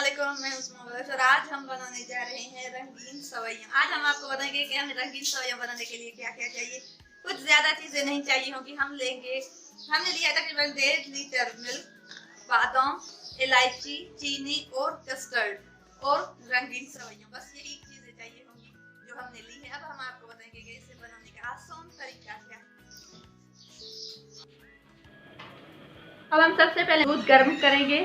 अस्सलामुअलैकुम, मैं उस्मा और आज हम बनाने जा रहे हैं रंगीन सवैयाँ। आज हम आपको बताएंगे कि हमें रंगीन सवैयाँ बनाने के लिए क्या क्या चाहिए। कुछ ज़्यादा चीज़ें नहीं चाहिए होंगी। हमने लिया तकरीबन 1.5 लीटर मिल्क, बादाम, इलायची, चीनी और कस्टर्ड और रंगीन सवैयाँ। बस यही चीज़ें चाहिए होंगी जो हमने ली है। अब हम आपको बताएंगे कि इसे बनाने का आसान तरीका क्या है। अब हम सबसे पहले दूध गर्म करेंगे।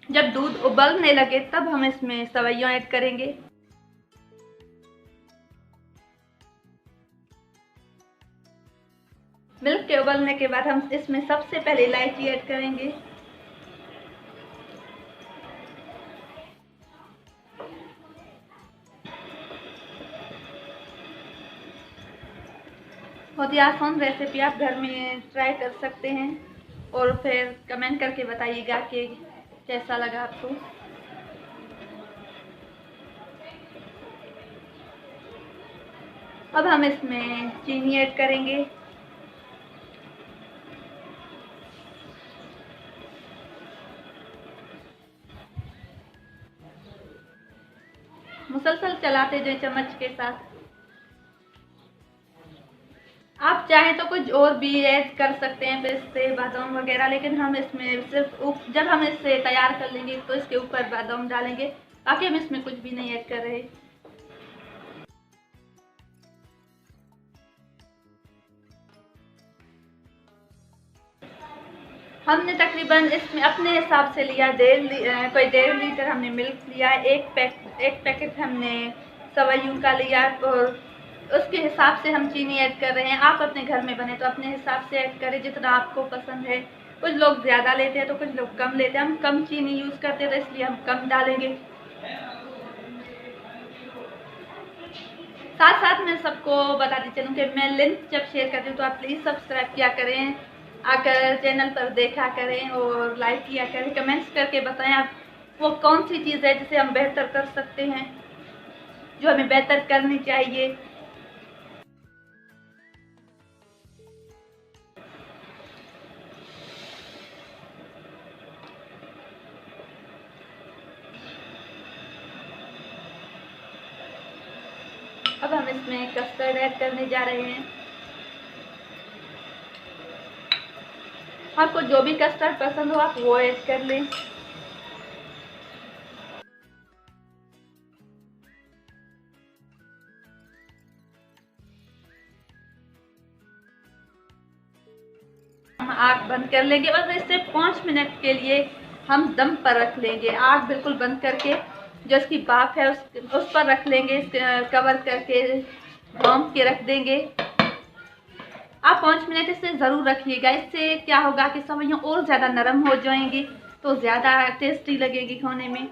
जब दूध उबलने लगे तब हम इसमें सवैयाँ ऐड करेंगे। मिल्क के उबलने के बाद हम इसमें सबसे पहले इलायची ऐड करेंगे। बहुत ही आसान रेसिपी, आप घर में ट्राई कर सकते हैं और फिर कमेंट करके बताइएगा कि कैसा लगा आपको। अब हम इसमें चीनी ऐड करेंगे। मुसलसल चलाते जाएं चम्मच के साथ। आप चाहें तो कुछ और भी ऐड कर सकते हैं, पिस्ते, बादाम वगैरह, लेकिन हम इसमें सिर्फ जब हम इसे तैयार कर लेंगे तो इसके ऊपर बादाम डालेंगे। बाकी हम इसमें कुछ भी नहीं ऐड कर रहे। हमने तकरीबन इसमें अपने हिसाब से लिया, 1.5 लीटर हमने मिल्क लिया, एक पैकेट हमने सवैयों का लिया और उसके हिसाब से हम चीनी ऐड कर रहे हैं। आप अपने घर में बने तो अपने हिसाब से ऐड करें जितना आपको पसंद है। कुछ लोग ज़्यादा लेते हैं तो कुछ लोग कम लेते हैं। हम कम चीनी यूज़ करते हैं तो इसलिए हम कम डालेंगे। साथ साथ मैं सबको बताती चलूँ कि मैं लिंक जब शेयर करती हूँ तो आप प्लीज़ सब्सक्राइब किया करें, आकर चैनल पर देखा करें और लाइक किया करें। कमेंट्स करके बताएं आप वो कौन सी चीज़ है जिसे हम बेहतर कर सकते हैं, जो हमें बेहतर करनी चाहिए। अब हम इसमें कस्टर्ड ऐड करने जा रहे हैं। आपको जो भी कस्टर्ड पसंद हो आप वो ऐड कर लें। हम आग बंद कर लेंगे और इसे 5 मिनट के लिए हम दम पर रख लेंगे। आग बिल्कुल बंद करके जो इसकी भाप है उस पर रख लेंगे, कवर करके ढक के रख देंगे। आप 5 मिनट इसे ज़रूर रखिएगा। इससे क्या होगा कि सवैयाँ और ज़्यादा नरम हो जाएंगी तो ज़्यादा टेस्टी लगेगी खाने में।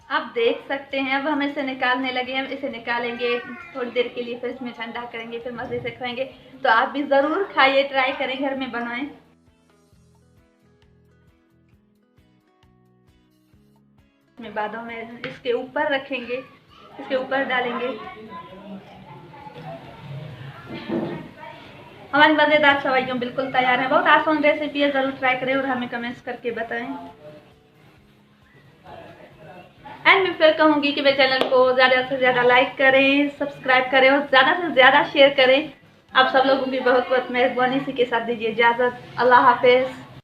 आप देख सकते हैं अब हम इसे निकालने लगे हैं। इसे निकालेंगे थोड़ी देर के लिए, फिर इसमें ठंडा करेंगे, फिर मज़े से खाएंगे। तो आप भी ज़रूर खाइए, ट्राई करें, घर में बनाएं। इसमें बादाम इसके ऊपर रखेंगे, इसके ऊपर डालेंगे। हमारी मज़ेदार सवैयाँ बिल्कुल तैयार है। बहुत आसान रेसिपी है, ज़रूर ट्राई करें और हमें कमेंट्स करके बताएं। एंड मैं फिर कहूँगी कि मेरे चैनल को ज़्यादा से ज़्यादा लाइक करें, सब्सक्राइब करें और ज़्यादा से ज़्यादा शेयर करें। आप सब लोगों की बहुत बहुत मेहरबानी। इसी के साथ दीजिए इजाज़त। अल्लाह हाफिज़।